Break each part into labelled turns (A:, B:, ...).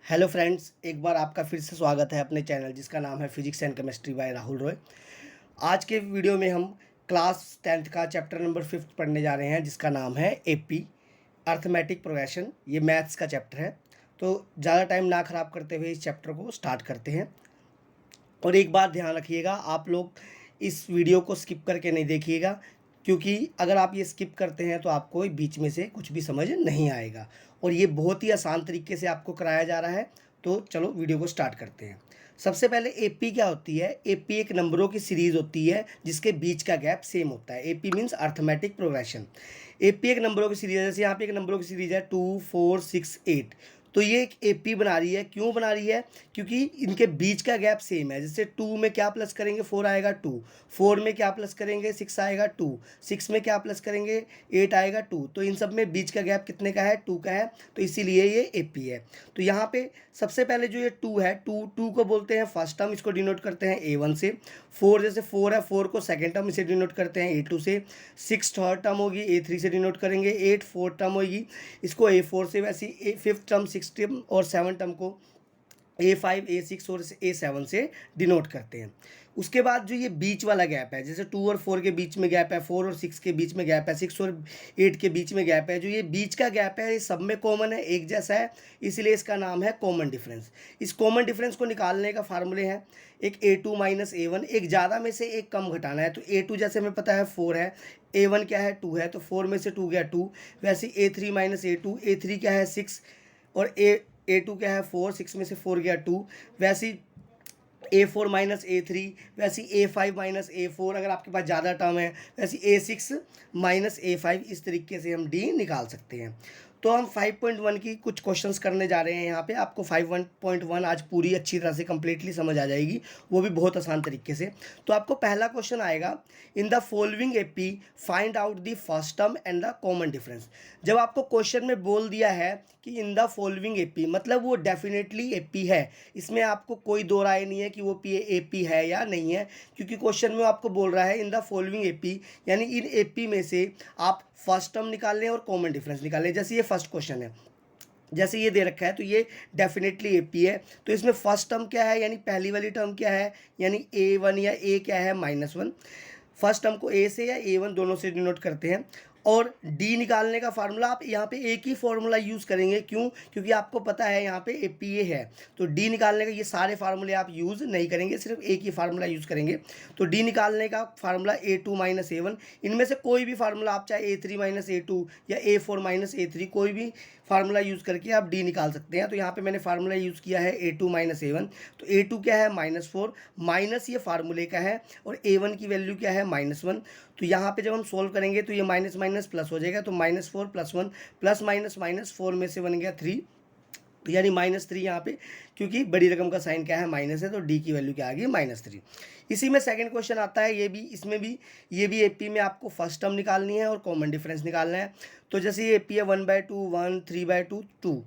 A: Hello friends, एक बार आपका फिर से स्वागत है अपने चैनल जिसका नाम है physics and chemistry bye Rahul Roy. आज के वीडियो में हम क्लास 10th का चैप्टर नंबर 5 पढ़ने जा रहे हैं जिसका नाम है एपी अर्थमेटिक प्रोग्रेशन। ये मैथ्स का चैप्टर है, तो ज़्यादा टाइम ना ख़राब करते हुए इस चैप्टर को स्टार्ट करते हैं। और एक बात ध्यान रखिएगा, आप लोग इस वीडियो को स्किप करके नहीं देखिएगा, क्योंकि अगर आप ये स्किप करते हैं तो आपको बीच में से कुछ भी समझ नहीं आएगा। और ये बहुत ही आसान तरीके से आपको कराया जा रहा है। तो चलो वीडियो को स्टार्ट करते हैं। सबसे पहले एपी क्या होती है? एपी एक नंबरों की सीरीज़ होती है जिसके बीच का गैप सेम होता है। AP means arithmetic progression. AP एक नंबरों की सीरीज़ है, जैसे यहाँ पे एक नंबरों की सीरीज़ है 2 4 6 8। तो ये एक एपी बना रही है। क्यों बना रही है? क्योंकि इनके बीच का गैप सेम है। जैसे 2 में क्या प्लस करेंगे 4 आएगा 2, 4 में क्या प्लस करेंगे 6 आएगा 2, 6 में क्या प्लस करेंगे 8 आएगा 2। तो इन सब में बीच का गैप कितने का है? 2 का है। तो इसीलिए ये एपी है। तो यहाँ पे सबसे पहले जो ये 2 है, 2 को बोलते हैं फर्स्ट टर्म, इसको डिनोट करते हैं A1 से। 4 जैसे 4 है, 4 को सेकेंड टर्म इसे डिनोट करते हैं A2 से। 6 थर्ड टर्म होगी A3 से डिनोट करेंगे। 8 फोर्थ टर्म होगी, इसको A4 से। वैसे फिफ्थ टर्म, सिक्स टर्म और सेवन टर्म को A5 A6 और A7 से डिनोट करते हैं। उसके बाद जो ये बीच वाला गैप है, जैसे 2 और 4 के बीच में गैप है, 4 और 6 के बीच में गैप है, 6 और 8 के बीच में गैप है, जो ये बीच का गैप है ये सब में कॉमन है, एक जैसा है, इसलिए इसका नाम है कॉमन डिफरेंस। इस कॉमन डिफरेंस को निकालने का फार्मूले हैं एक A2 माइनस A1। एक ज़्यादा में से एक कम घटाना है। तो A2 जैसे हमें पता है 4 है, A1 क्या है 2 है, तो 4 में से 2 गया 2। वैसे A3 माइनस A2, A3 क्या है 6 और A2 क्या है 4, 6 में से 4 गया 2। वैसी A4 माइनस A3, वैसी A5 माइनस A4, अगर आपके पास ज़्यादा टर्म है वैसी A6 माइनस A5। इस तरीके से हम D निकाल सकते हैं। तो हम 5.1 की कुछ क्वेश्चंस करने जा रहे हैं। यहाँ पे आपको 5.1 आज पूरी अच्छी तरह से कंप्लीटली समझ आ जाएगी, वो भी बहुत आसान तरीके से। तो आपको पहला क्वेश्चन आएगा, in the following AP find out the first term and the common difference. जब आपको क्वेश्चन में बोल दिया है कि इन द फॉलोइंग एपी, मतलब वो डेफिनेटली एपी है, इसमें आपको कोई दो राय नहीं है कि वो एपी है या नहीं है, क्योंकि क्वेश्चन में आपको बोल रहा है इन द फॉलोइंग एपी, यानी इन एपी में से आप फर्स्ट टर्म निकाल लें और कॉमन डिफरेंस निकाल लें। जैसे ये फर्स्ट क्वेश्चन है, जैसे ये दे रखा है, तो ये डेफिनेटली एपी है। तो इसमें फर्स्ट टर्म क्या है, यानी पहली वाली टर्म क्या है, यानी A1 या A क्या है -1। फर्स्ट टर्म को A से या A1 दोनों से डिनोट करते हैं। और D निकालने का फार्मूला आप यहाँ पे एक ही फार्मूला यूज़ करेंगे। क्यों? क्योंकि आपको पता है यहाँ पे APA है, तो D निकालने का ये सारे फार्मूले आप यूज़ नहीं करेंगे, सिर्फ एक ही फार्मूला यूज़ करेंगे। तो D निकालने का फार्मूला A2 माइनस A1, इनमें से कोई भी फार्मूला आप चाहे A3 माइनस A2 या A4 माइनस A3 कोई भी फार्मूला यूज़ करके आप D निकाल सकते हैं। तो यहाँ पे मैंने फार्मूला यूज़ किया है A2 माइनस A1। तो A2 क्या है -4, माइनस ये फार्मूले का है, और A1 की वैल्यू क्या है -1। तो यहाँ पे जब हम सोल्व करेंगे तो ये माइनस माइनस प्लस हो जाएगा। तो -4 + 1 प्लस माइनस 4 में से बन गया 3, यानी -3 यहाँ पे, क्योंकि बड़ी रकम का साइन क्या है माइनस है, तो D की वैल्यू क्या आ गई -3। इसी में सेकंड क्वेश्चन आता है, ये भी इसमें भी ये भी एपी में आपको फर्स्ट टर्म निकालनी है और कॉमन डिफरेंस निकालना है। तो जैसे ये एपी है 1/2 1, 3/2 2।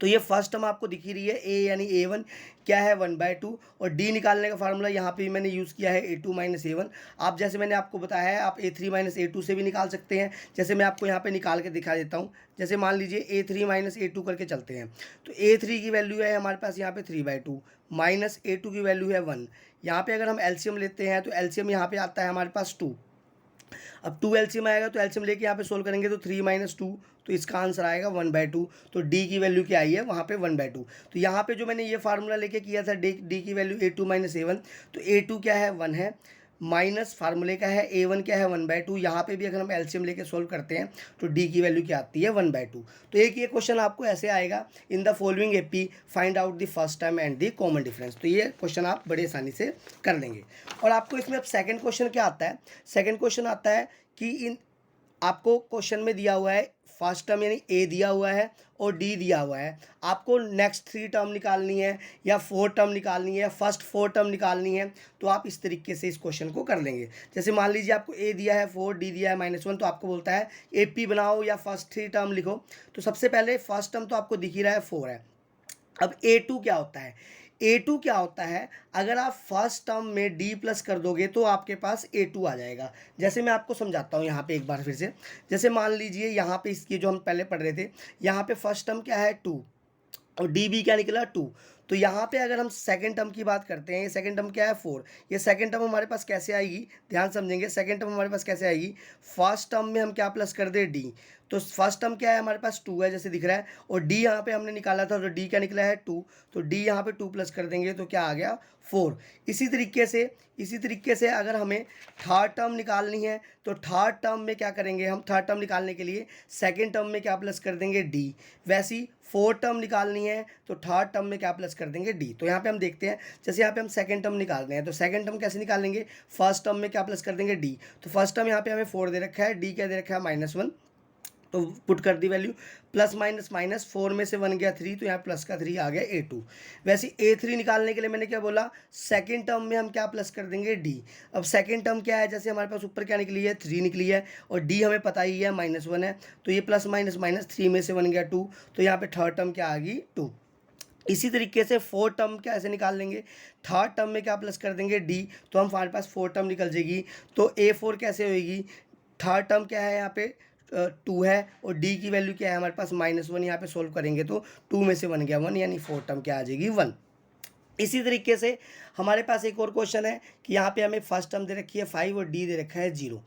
A: तो ये फर्स्ट टर्म आपको दिख ही रही है, A यानी A1 क्या है 1/2, और D निकालने का फार्मूला यहाँ पे मैंने यूज़ किया है A2 माइनस A1। आप जैसे मैंने आपको बताया है आप A3 माइनस A2 से भी निकाल सकते हैं। जैसे मैं आपको यहाँ पे निकाल के दिखा देता हूँ। जैसे मान लीजिए A3 माइनस A2 करके चलते हैं, तो A3 की वैल्यू है हमारे पास यहाँ पे 3/2, माइनस A2 की वैल्यू है 1। यहाँ पे अगर हम एलसीएम लेते हैं तो एलसीएम यहाँ पे आता है हमारे पास 2। अब 2 एलसीएम आएगा, तो एलसीएम लेके यहाँ पे सोल्व करेंगे तो 3 - 2, तो इसका आंसर आएगा 1/2। तो D की वैल्यू क्या आई है वहाँ पे 1/2। तो यहाँ पे जो मैंने ये फार्मूला लेके किया था D की वैल्यू A2 माइनस A1, तो A2 क्या है 1 है, माइनस फार्मूले का है A1 क्या है 1/2। यहाँ पे भी अगर हम एलसीएम लेके सोल्व करते हैं तो D की वैल्यू क्या आती है 1/2। तो एक ये क्वेश्चन आपको ऐसे आएगा, in the following AP find out the first term and the common difference. तो ये क्वेश्चन आप बड़े आसानी से कर लेंगे। और आपको इसमें अब सेकंड क्वेश्चन क्या आता है? सेकंड क्वेश्चन आता है कि इन आपको क्वेश्चन में दिया हुआ है फर्स्ट टर्म यानी A दिया हुआ है और D दिया हुआ है। आपको नेक्स्ट 3 टर्म निकालनी है या 4 टर्म निकालनी है या फर्स्ट 4 टर्म निकालनी है, तो आप इस तरीके से इस क्वेश्चन को कर लेंगे। जैसे मान लीजिए आपको A दिया है 4, D दिया है -1, तो आपको बोलता है AP बनाओ या फर्स्ट 3 टर्म लिखो। तो सबसे पहले फर्स्ट टर्म तो आपको दिख ही रहा है 4 है। अब A2 क्या होता है? A2 क्या होता है, अगर आप फर्स्ट टर्म में D प्लस कर दोगे तो आपके पास A2 आ जाएगा। जैसे मैं आपको समझाता हूँ यहाँ पे एक बार फिर से। जैसे मान लीजिए यहाँ पे इसकी जो हम पहले पढ़ रहे थे, यहाँ पे फर्स्ट टर्म क्या है 2, और डी बी क्या निकला 2। तो यहाँ पे अगर हम सेकंड टर्म की बात करते हैं, ये सेकंड टर्म क्या है 4, ये सेकंड टर्म हमारे पास कैसे आएगी, ध्यान समझेंगे। सेकंड टर्म हमारे पास कैसे आएगी, फर्स्ट टर्म में हम क्या प्लस कर दे डी, तो फर्स्ट टर्म क्या है हमारे पास 2 है जैसे दिख रहा है, और डी यहाँ पे हमने निकाला था तो डी क्या निकला है 2, तो डी यहाँ पे 2 प्लस कर देंगे तो क्या आ गया 4। इसी तरीके से अगर हमें थर्ड टर्म निकालनी है तो थर्ड टर्म में क्या करेंगे हम, थर्ड टर्म निकालने के लिए सेकंड टर्म में क्या प्लस कर देंगे डी। वैसी फोर्थ टर्म निकालनी है तो थर्ड टर्म में क्या प्लस कर देंगे डी। तो यहाँ पे हम देखते हैं, जैसे यहाँ पे हम सेकंड टर्म निकाल रहे हैं तो सेकंड टर्म कैसे निकालेंगे, फर्स्ट टर्म में क्या प्लस कर देंगे डी। तो फर्स्ट टर्म यहाँ पे हमें 4 दे रखा है, डी क्या दे रखा है -1, तो पुट कर दी वैल्यू, प्लस माइनस माइनस 4 में से 1 गया 3, तो यहाँ प्लस का 3 आ गया A2। वैसे A3 निकालने के लिए मैंने क्या बोला, सेकंड टर्म में हम क्या प्लस कर देंगे D। अब सेकंड टर्म क्या है, जैसे हमारे पास ऊपर क्या निकली है 3 निकली है, और D हमें पता ही है -1 है, तो ये प्लस माइनस माइनस 3 में से 1 गया 2, तो यहाँ पे थर्ड टर्म क्या आ गई 2। इसी तरीके से फोर्थ टर्म क्या ऐसे निकाल लेंगे, थर्ड टर्म में क्या प्लस कर देंगे D, तो हम हमारे पास फोर्थ टर्म निकल जाएगी। तो A4 कैसे होएगी, थर्ड टर्म क्या है यहाँ पे 2 है, और डी की वैल्यू क्या है हमारे पास -1, यहाँ पे सोल्व करेंगे तो 2 में से 1 गया 1, यानी फोर्थ टर्म क्या आ जाएगी 1। इसी तरीके से हमारे पास एक और क्वेश्चन है कि यहाँ पे हमें फर्स्ट टर्म दे रखी है 5 और डी दे रखा है 0।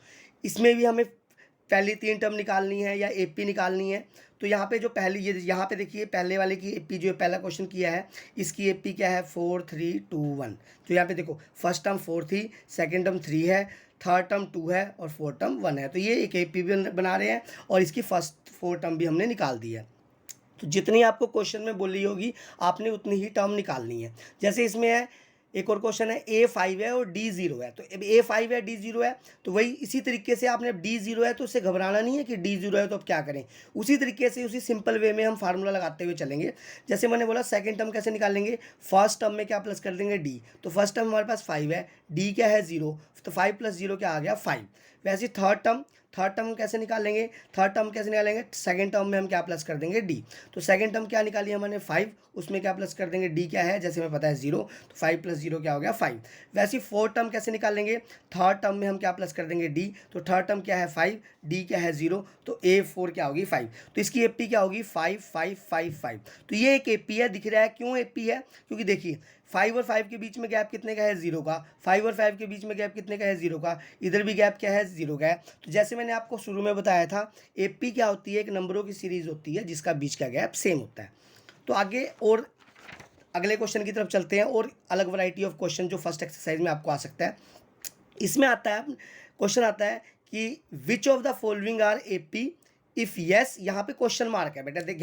A: इसमें भी हमें पहली 3 टर्म निकालनी है या एपी निकालनी है। तो यहाँ पे जो पहली, ये यहाँ पे देखिए पहले वाले की एपी जो पहला क्वेश्चन किया है, इसकी एपी क्या है 4 3 2 1। तो यहाँ पे देखो फर्स्ट टर्म 4 थी, सेकेंड टर्म 3 है, थर्ड टर्म 2 है और फोर्थ टर्म 1 है। तो ये एक एपी भी बना रहे हैं और इसकी फर्स्ट 4 टर्म भी हमने निकाल दी है। तो जितनी आपको क्वेश्चन में बोली होगी आपने उतनी ही टर्म निकालनी है। जैसे इसमें है एक और क्वेश्चन है A5 है और D0 है, तो A5 है D0 है, तो वही इसी तरीके से आपने D0 है तो उससे घबराना नहीं है कि D0 है तो अब क्या करें। उसी तरीके से उसी सिंपल वे में हम फार्मूला लगाते हुए चलेंगे। जैसे मैंने बोला सेकंड टर्म कैसे निकालेंगे, फर्स्ट टर्म में क्या प्लस कर देंगे D, तो फर्स्ट टर्म हमारे पास 5 है, D क्या है 0, तो 5 + 0 क्या आ गया 5। वैसे थर्ड टर्म कैसे निकालेंगे, सेकंड टर्म में हम क्या प्लस कर देंगे D। तो सेकंड टर्म क्या निकाली हमने 5, उसमें क्या प्लस कर देंगे D क्या है, जैसे हमें पता है 0, तो 5 + 0 क्या हो गया 5। वैसे फोर्थ टर्म कैसे निकालेंगे, थर्ड टर्म में हम क्या प्लस कर देंगे D। तो थर्ड टर्म क्या है 5, D क्या है 0, तो A4 क्या होगी 5। तो इसकी एपी क्या होगी 5 5 5 5। तो ये एक एपी है, दिख रहा है क्यों एपी है, क्योंकि देखिए 5 और 5 के बीच में गैप कितने का है 0 का, 5 और 5 के बीच में गैप कितने का है 0 का, इधर भी गैप क्या है 0 का है। तो जैसे मैंने आपको शुरू में बताया था, एपी क्या होती है, एक नंबरों की सीरीज होती है जिसका बीच का गैप सेम होता है। तो आगे और अगले क्वेश्चन की तरफ चलते हैं, और अलग वैरायटी ऑफ क्वेश्चन जो फर्स्ट एक्सरसाइज में आपको आ सकता है। इसमें आता है क्वेश्चन आता है कि which of the following are AP if yes, यहाँ पे क्वेश्चन मार्क है बेटा, देख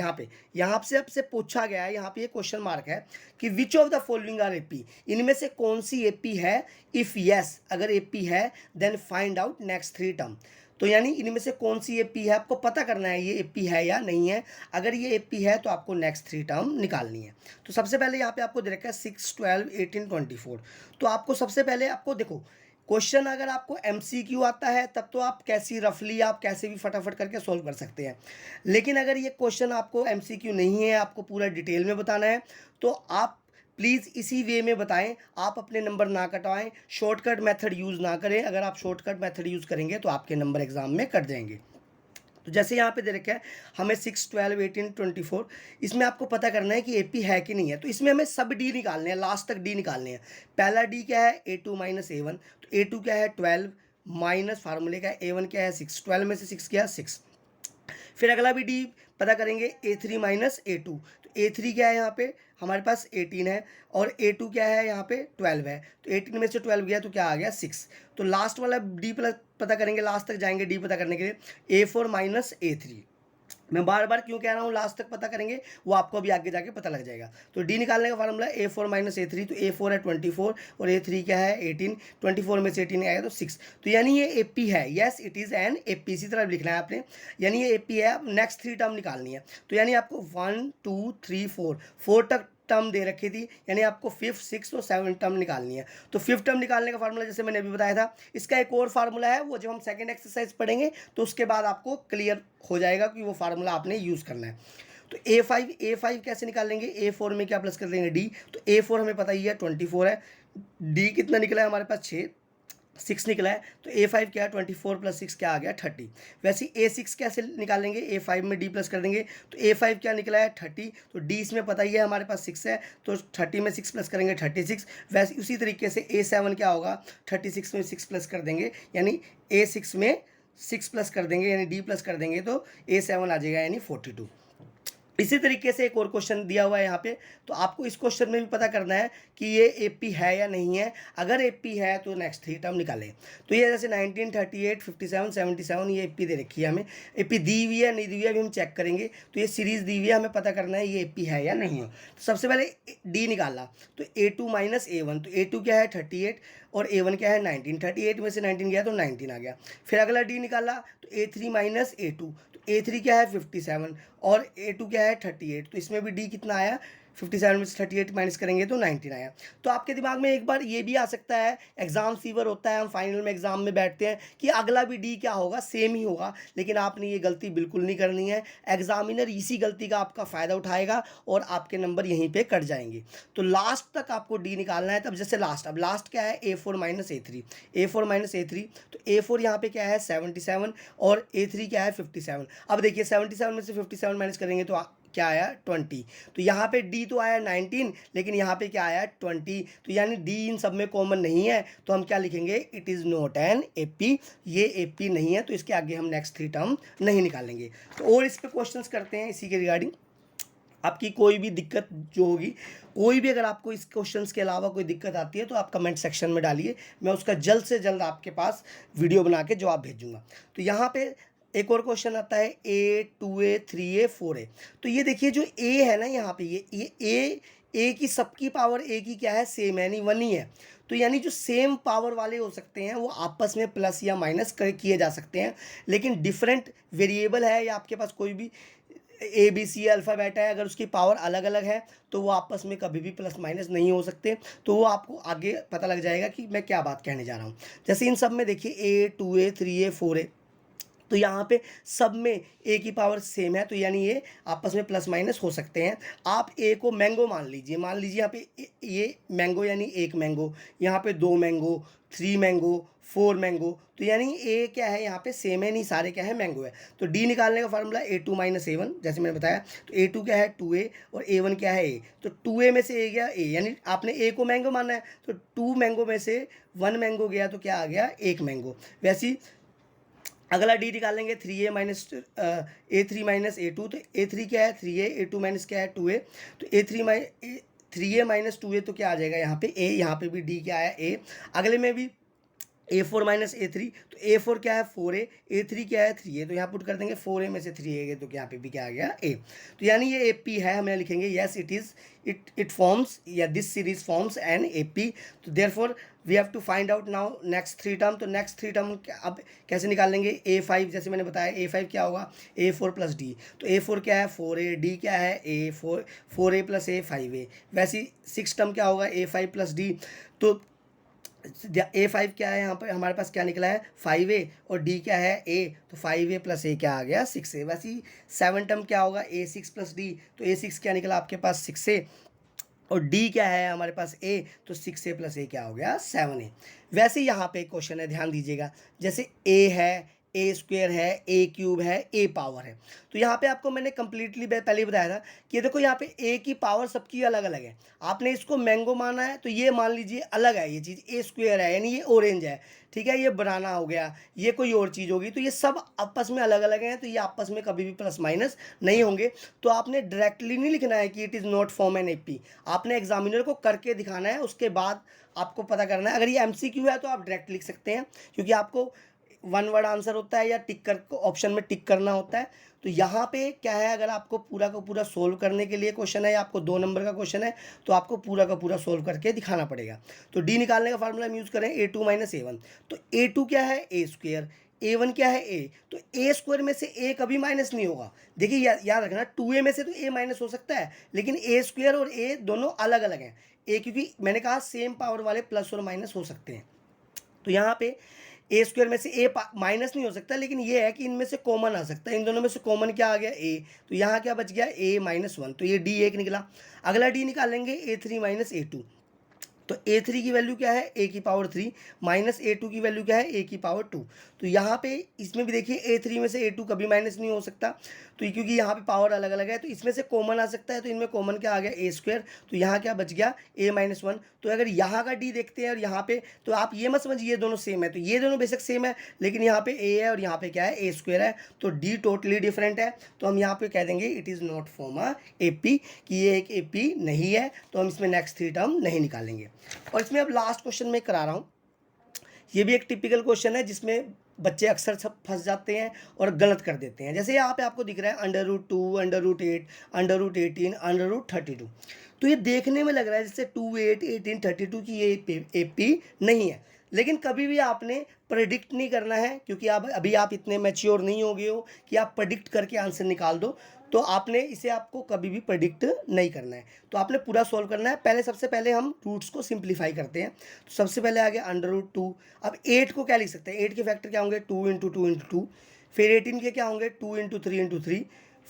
A: यहाँ से आपसे पूछा गया है, यहाँ पे ये क्वेश्चन मार्क है कि which of the following are AP, इनमें से कौन सी एपी है। इफ यस, अगर एपी है then find out next 3 term. तो यानी इनमें से कौन सी एपी है आपको पता करना है, ये एपी है या नहीं है। अगर ये एपी है तो आपको नेक्स्ट 3 टर्म निकालनी है। तो सबसे पहले यहाँ पे आपको दे रखा है 6 12 18 24। तो आपको सबसे पहले आपको देखो, क्वेश्चन अगर आपको MCQ आता है तब तो आप रफली आप कैसे भी फटाफट करके सॉल्व कर सकते हैं। लेकिन अगर ये क्वेश्चन आपको MCQ नहीं है, आपको पूरा डिटेल में बताना है, तो आप प्लीज़ इसी वे में बताएं, आप अपने नंबर ना कटवाएं, शॉर्टकट मेथड यूज़ ना करें। अगर आप शॉर्टकट मेथड यूज़ करेंगे तो आपके नंबर एग्जाम में कट जाएंगे। तो जैसे यहाँ पे दे रखा है हमें 6 12 18 24, इसमें आपको पता करना है कि एपी है कि नहीं है। तो इसमें हमें सब डी निकालने हैं, लास्ट तक डी निकालने हैं। पहला डी क्या है A2 - A1, तो A2 क्या है 12 माइनस फार्मूले का A1 क्या है 6, 12 में से 6 क्या 6। फिर अगला भी डी पता करेंगे A3 - A2, तो A3 क्या है यहाँ पे हमारे पास 18 है, और A2 क्या है यहाँ पे 12 है, तो 18 में से 12 गया तो क्या आ गया 6। तो लास्ट वाला डी पता करेंगे, लास्ट तक जाएंगे डी पता करने के लिए, A4 - A3। मैं बार बार क्यों कह रहा हूँ लास्ट तक पता करेंगे, वो आपको अभी आगे जाके पता लग जाएगा। तो डी निकालने का फार्मूला A4 - A3, तो A4 है 24 और A3 क्या है 18, 24 में से 18 आएगा तो 6। तो यानी ये एपी है, yes it is an AP, इसी तरह लिखना है आपने, यानी ये एपी है। अब नेक्स्ट 3 टर्म निकालनी है, तो यानी आपको 1 2 3 4 तक टर्म दे रखी थी, यानी आपको 5th 6th और 7th टर्म निकालनी है। तो 5th टर्म निकालने का फार्मूला जैसे मैंने अभी बताया था, इसका एक और फार्मूला है, वो जब हम सेकंड एक्सरसाइज पढ़ेंगे तो उसके बाद आपको क्लियर हो जाएगा कि वो फार्मूला आपने यूज़ करना है। तो A5 कैसे निकालेंगे, A4 में क्या प्लस कर देंगे D, तो A4 हमें पता ही है 24 है, D कितना निकला है हमारे पास 6, 6 निकला है, तो A5 क्या है 24 प्लस 6 क्या आ गया 30। वैसे A6 कैसे निकालेंगे, A5 में D प्लस कर देंगे, तो A5 क्या निकला है 30, तो D इसमें पता ही है हमारे पास 6 है, तो 30 में 6 प्लस करेंगे 36। वैसे उसी तरीके से A7 क्या होगा, 36 में 6 प्लस कर देंगे, यानी A6 में 6 प्लस कर देंगे यानी D प्लस कर देंगे, तो A7 आ जाएगा यानी 42। इसी तरीके से एक और क्वेश्चन दिया हुआ है यहाँ पे, तो आपको इस क्वेश्चन में भी पता करना है कि ये एपी है या नहीं है। अगर एपी है तो नेक्स्ट 3 टर्म निकालें। तो ये जैसे 19, 38, 57, 77 ये एपी दे रखी है, हमें एपी दी हुई है नहीं दी हुई है अभी हम चेक करेंगे। तो ये सीरीज़ दी हुई है, हमें पता करना है ये एपी है या नहीं है। तो सबसे पहले डी निकाला, तो A2 माइनस A1, तो A2 क्या है 38 और A1 क्या है 19, 38 में से 19 गया तो 19 आ गया। फिर अगला डी निकाला, तो A3 माइनस A2, तो A3 क्या है 57 और A2 क्या है 38, तो इसमें भी D कितना आया 57 में से 38 माइनस करेंगे तो 19 आया। तो आपके दिमाग में एक बार ये भी आ सकता है, एग्जाम फीवर होता है, हम फाइनल में एग्जाम में बैठते हैं कि अगला भी D क्या होगा, सेम ही होगा, लेकिन आपने ये गलती बिल्कुल नहीं करनी है। एग्जामिनर इसी गलती का आपका फ़ायदा उठाएगा और आपके नंबर यहीं पर कट जाएंगे। तो लास्ट तक आपको D निकालना है। तब जैसे लास्ट, अब लास्ट क्या है A4 minus A3, A4 minus A3, तो A4 यहाँ पे क्या है 77 और A3 क्या है 57। अब देखिए 77 में से 57 माइनस करेंगे तो क्या आया 20। तो यहाँ पे D तो आया 19, लेकिन यहाँ पे क्या आया 20, तो यानी D इन सब में कॉमन नहीं है, तो हम क्या लिखेंगे, it is not an AP, ये AP नहीं है, तो इसके आगे हम नेक्स्ट 3 टर्म नहीं निकालेंगे। तो और इस पर क्वेश्चंस करते हैं इसी के रिगार्डिंग। आपकी कोई भी दिक्कत जो होगी, कोई भी अगर आपको इस क्वेश्चंस के अलावा कोई दिक्कत आती है तो आप कमेंट सेक्शन में डालिए, मैं उसका जल्द से जल्द आपके पास वीडियो बना के जवाब भेजूंगा। तो यहाँ पे एक और क्वेश्चन आता है A, 2A, 3A, 4A। तो ये देखिए जो A है ना यहाँ पे, ये A की सबकी पावर A की क्या है सेम है, यानी 1 ही है। तो यानी जो सेम पावर वाले हो सकते हैं वो आपस में प्लस या माइनस किए जा सकते हैं, लेकिन डिफरेंट वेरिएबल है या आपके पास कोई भी ABC अल्फ़ा बेटा है, अगर उसकी पावर अलग अलग है तो वो आपस में कभी भी प्लस माइनस नहीं हो सकते। तो वो आपको आगे पता लग जाएगा कि मैं क्या बात कहने जा रहा हूँ। जैसे इन सब में देखिए A, 2A, 3A, 4A, तो यहाँ पे सब में A की पावर सेम है, तो यानी ये आपस में प्लस माइनस हो सकते हैं। आप A को मैंगो मान लीजिए यहाँ पे ये मैंगो यानी 1 मैंगो, यहाँ पे 2 मैंगो, 3 मैंगो, 4 मैंगो, तो यानी A क्या है यहाँ पे सेम है, नहीं सारे क्या है मैंगो है। तो D निकालने का फार्मूला A2 माइनस A1, जैसे मैंने बताया, तो A2 क्या है 2A और A1 क्या है A, तो 2A में से A गया A, यानी आपने A को मैंगो मानना है, तो 2 मैंगो में से 1 मैंगो गया तो क्या आ गया 1 मैंगो। वैसे अगला D निकालेंगे 3A minus A3 minus A2, तो A3 क्या है 3A, A2 माइनस क्या है 2A, तो A3A माइनस 2A तो क्या आ जाएगा यहाँ पे A, यहाँ पे भी D क्या है A। अगले में भी A4 माइनस A3, तो A4 क्या है 4A, A3 क्या है 3A, तो यहाँ पुट कर देंगे 4A में से 3A गए तो यहाँ पे भी क्या आ गया A। तो यानी ये AP है, हमें लिखेंगे यस इट फॉर्म्स या this series forms an AP। तो therefore we have to find out now next 3 term. तो नेक्स्ट 3 टर्म अब कैसे निकालेंगे, A5 जैसे मैंने बताया A5 क्या होगा A4 प्लस D, तो A4 क्या है 4A, D क्या है A, 4A plus A 5A। वैसे 6 टर्म क्या होगा A5 प्लस D, तो A5 क्या है यहाँ पर हमारे पास क्या निकला है 5A और D क्या है A, तो 5A प्लस A क्या आ गया 6A। वैसे ही 7 टर्म क्या होगा A6 प्लस D, तो A6 क्या निकला आपके पास 6A और D क्या है हमारे पास A, तो 6A प्लस A क्या हो गया 7A। वैसे यहाँ पे एक क्वेश्चन है, ध्यान दीजिएगा, जैसे A है, A स्क्वेयर है, A क्यूब है, A पावर है, तो यहाँ पे आपको मैंने कंप्लीटली पहले ही बताया था कि देखो यहाँ पे A की पावर सबकी अलग अलग है। आपने इसको मैंगो माना है तो ये मान लीजिए अलग है, ये चीज़ A स्क्वेयर है यानी ये ऑरेंज है, ठीक है, ये बनाना हो गया, ये कोई और चीज़ होगी, तो ये सब आपस में अलग अलग हैं, तो ये आपस में कभी भी प्लस माइनस नहीं होंगे। तो आपने डायरेक्टली नहीं लिखना है कि it is not form an AP, आपने एग्जामिनर को करके दिखाना है, उसके बाद आपको पता करना है। अगर ये MCQ है तो आप डायरेक्ट लिख सकते हैं, क्योंकि आपको 1 वर्ड आंसर होता है या टिक कर ऑप्शन में टिक करना होता है। तो यहाँ पे क्या है, अगर आपको पूरा का पूरा सोल्व करने के लिए क्वेश्चन है या आपको 2 नंबर का क्वेश्चन है तो आपको पूरा का पूरा सोल्व करके दिखाना पड़ेगा। तो D निकालने का फार्मूला हम यूज़ करें A2 माइनस A1, तो A2 क्या है A स्क्वेयर, A1 क्या है A, तो A स्क्वायर में से A कभी माइनस नहीं होगा। देखिए याद रखना 2A में से तो A माइनस हो सकता है, लेकिन A स्क्वायर और A दोनों अलग अलग हैं। A क्योंकि मैंने कहा सेम पावर वाले प्लस और माइनस हो सकते हैं, तो यहाँ पे A स्क्वायर में से A माइनस नहीं हो सकता, लेकिन ये है कि इनमें से कॉमन आ सकता है, इन दोनों में से कॉमन क्या आ गया A, तो यहाँ क्या बच गया A माइनस 1, तो ये D 1 निकला। अगला D निकालेंगे A3 माइनस A2, तो A3 की वैल्यू क्या है, a की पावर 3 माइनस A2 की वैल्यू क्या है, a की पावर 2। तो यहाँ पे इसमें भी देखिए A3 में से A2 कभी माइनस नहीं हो सकता, तो क्योंकि यहाँ पे पावर अलग अलग है, तो इसमें से कॉमन आ सकता है, तो इनमें कॉमन क्या आ गया, a स्क्वायर। तो यहाँ क्या बच गया, a-1। तो अगर यहाँ का d देखते हैं और यहाँ पे, तो आप ये मत समझिए ये दोनों सेम है, तो ये दोनों बेशक सेम है, लेकिन यहाँ पे a है और यहाँ पे क्या है, a स्क्वायर है, तो d टोटली डिफरेंट है। तो हम यहाँ पे कह देंगे it is not form a AP, कि ये एक AP नहीं है, तो हम इसमें नेक्स्ट 3 टर्म नहीं निकालेंगे। और इसमें अब लास्ट क्वेश्चन में करा रहा हूँ, ये भी एक टिपिकल क्वेश्चन है जिसमें बच्चे अक्सर सब फंस जाते हैं और गलत कर देते हैं। जैसे यहाँ पे आपको दिख रहा है √2, √8, √18, √32। तो ये देखने में लग रहा है जैसे 2, 8, 18, 32 की ये AP नहीं है, लेकिन कभी भी आपने प्रेडिक्ट नहीं करना है, क्योंकि आप अभी आप इतने मैच्योर नहीं हो गए हो कि आप प्रेडिक्ट करके आंसर निकाल दो। तो आपने इसे आपको कभी भी प्रेडिक्ट नहीं करना है, तो आपने पूरा सॉल्व करना है। पहले सबसे पहले हम रूट्स को सिंप्लीफाई करते हैं। तो सबसे पहले आ गया √2। अब 8 को क्या लिख सकते हैं, 8 के फैक्टर क्या होंगे, 2 × 2 × 2। फिर 18 के क्या होंगे, 2 × 3 × 3।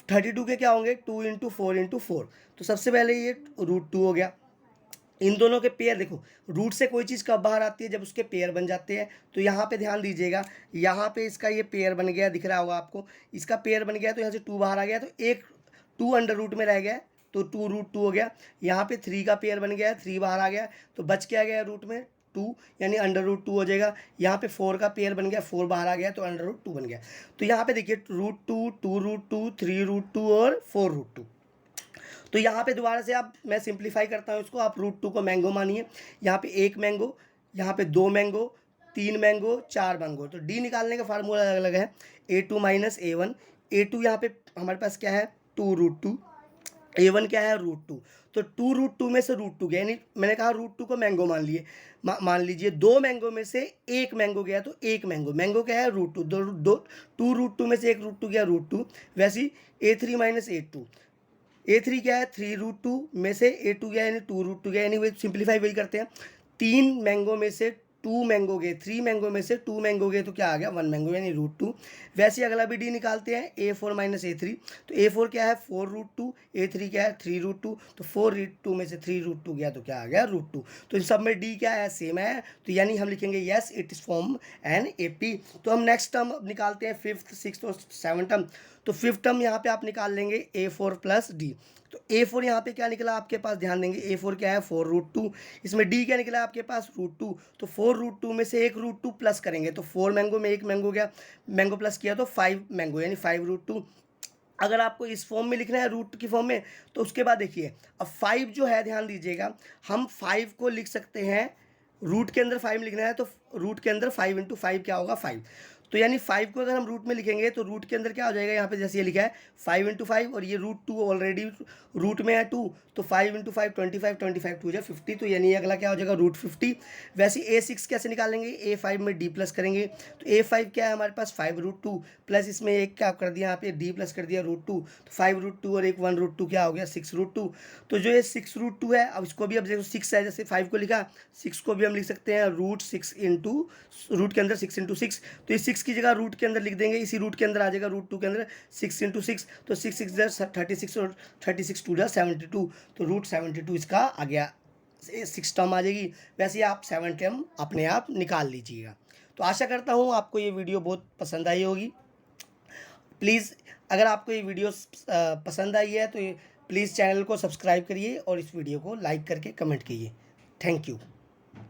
A: 32 के क्या होंगे, 2 × 4 × 4। तो सबसे पहले ये √2 हो गया। इन दोनों के पेयर देखो, रूट से कोई चीज़ कब बाहर आती है, जब उसके पेयर बन जाते हैं। तो यहाँ पे ध्यान दीजिएगा, यहाँ पे इसका ये पेयर बन गया, दिख रहा होगा आपको, इसका पेयर बन गया, तो यहाँ से 2 बाहर आ गया, तो एक 2 अंडर रूट में रह गया, तो 2√2 हो गया। यहाँ पे 3 का पेयर बन गया, 3 बाहर आ गया, तो बच क्या गया रूट में, 2, यानी √2 हो जाएगा। यहाँ पे 4 का पेयर बन गया, 4 बाहर आ गया, तो √2 बन गया। तो यहाँ पे देखिए √2, 2√2, 3√2 और 4√2। तो यहाँ पे दोबारा से आप, मैं सिंप्लीफाई करता हूँ इसको, आप √2 को मैंगो मानिए। यहाँ पे 1 मैंगो, यहाँ पे 2 मैंगो, 3 मैंगो, 4 मैंगो। तो डी निकालने का फार्मूला अलग अलग है, A2 - A1। A2 यहाँ पे हमारे पास क्या है, 2√2। A1 क्या है, √2। तो 2√2 में से √2 गया, यानी मैंने कहा √2 को मैंगो मान लिए, मान लीजिए 2 मैंगो में से 1 मैंगो गया, तो 1 मैंगो, मैंगो क्या है, √2। 2√2 में से 1 √2 गया, √2। वैसे ही A3 - A2, A3 क्या है, 3√2 में से A2 गया, यानी 2√2 गया, यानी वही सिंप्लीफाई वही करते हैं। 3 मैंगो में से 2 मैंगो गए, 3 मैंगो में से 2 मैंगो गए, तो क्या आ गया, 1 मैंगो, यानी √2। वैसे ही अगला भी डी निकालते हैं, A4 - A3। तो A4 क्या है, 4√2, A3 क्या है, 3√2। तो 4√2 में से 3√2 गया, तो क्या आ गया, √2। तो इन सब में डी क्या है, सेम है, तो यानी हम लिखेंगे yes it is form an AP। तो हम नेक्स्ट टर्म निकालते हैं, 5th, 6th और 7th टर्म। तो 5th टर्म यहाँ पे आप निकाल लेंगे A4 + D। तो A4 यहाँ पे क्या निकला आपके पास, ध्यान देंगे, A4 क्या है, 4√2। इसमें D क्या निकला आपके पास, √2। तो 4√2 में से एक √2 प्लस करेंगे, तो 4 मैंगो में 1 मैंगो गया, मैंगो प्लस किया तो 5 मैंगो, यानी 5√2। अगर आपको इस फॉर्म में लिखना है, रूट की फॉर्म में, तो उसके बाद देखिए, अब 5 जो है, ध्यान दीजिएगा, हम 5 को लिख सकते हैं, रूट के अंदर 5 लिखना है, तो रूट के अंदर 5 × 5 क्या होगा, 5। तो यानी 5 को अगर हम रूट में लिखेंगे, तो रूट के अंदर क्या हो जाएगा, यहाँ पे जैसे ये लिखा है 5 × 5, और ये √2 ऑलरेडी रूट में है 2, तो 5 × 5 25, 25 2 50, तो यानी अगला क्या हो जाएगा, √50। वैसे A6 कैसे निकालेंगे, A5 में D प्लस करेंगे, तो A5 क्या है हमारे पास, 5√2 प्लस इसमें एक क्या कर दिया, यहाँ पे D प्लस कर दिया √2, तो 5√2 और एक 1√2 क्या हो गया, 6√2। तो जो ये 6√2 है, अब इसको भी, अब देखो 6 है, जैसे 5 को लिखा, 6 को भी हम लिख सकते हैं √6 × रूट के अंदर 6 × 6। तो ये 6 की जगह रूट के अंदर लिख देंगे, इसी रूट के अंदर आ जाएगा √2 के अंदर 6 × 6। तो 6 6 36 और 36 2 72, तो √72 इसका आ गया, 6 टर्म आ जाएगी। वैसे आप 7 टर्म अपने आप निकाल लीजिएगा। तो आशा करता हूँ आपको ये वीडियो बहुत पसंद आई होगी। प्लीज़ अगर आपको ये वीडियो पसंद आई है, तो प्लीज़ चैनल को सब्सक्राइब करिए और इस वीडियो को लाइक करके कमेंट कीजिए। Thank you.